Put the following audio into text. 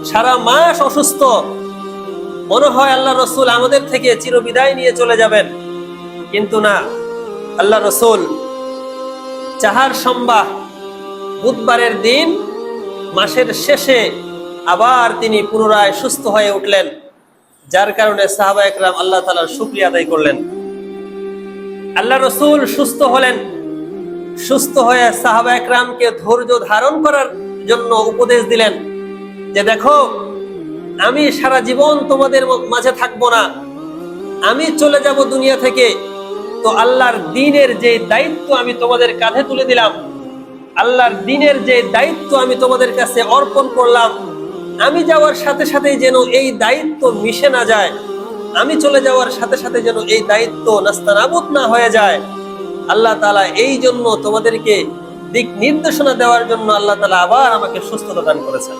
সারা মাস অসুস্থ, মনে হয় আল্লাহ রসুল আমাদের থেকে চিরবিদায় নিয়ে চলে যাবেন, কিন্তু না, আল্লাহ রসুল চাহার সম্বাহ বুধবারের দিন মাসের শেষে আবার তিনি পুনরায় সুস্থ হয়ে উঠলেন, যার কারণে সাহাবা একরাম আল্লাহ তাআলার শুকরিয়া আদায় করলেন। আল্লাহ রসুল সুস্থ হলেন, সুস্থ হয়ে সাহাবা একরামকে ধৈর্য ধারণ করার জন্য উপদেশ দিলেন যে দেখো, আমি সারা জীবন তোমাদের মাঝে থাকবো না, আমি চলে যাব দুনিয়া থেকে, তো আল্লাহর দ্বীনের যে দায়িত্ব আমি তোমাদের কাঁধে তুলে দিলাম, আল্লাহর দ্বীনের যে দায়িত্ব আমি তোমাদের কাছে অর্পণ করলাম, আমি যাওয়ার সাথে সাথেই যেন এই দায়িত্ব মিশে না যায়, আমি চলে যাওয়ার সাথে সাথে যেন এই দায়িত্ব নাস্তানাবুদ না হয়ে যায়। আল্লাহ তাআলা এই জন্য তোমাদেরকে দিক নির্দেশনা দেওয়ার জন্য আল্লাহ তাআলা আবার আমাকে সুস্থতা দান করেছেন।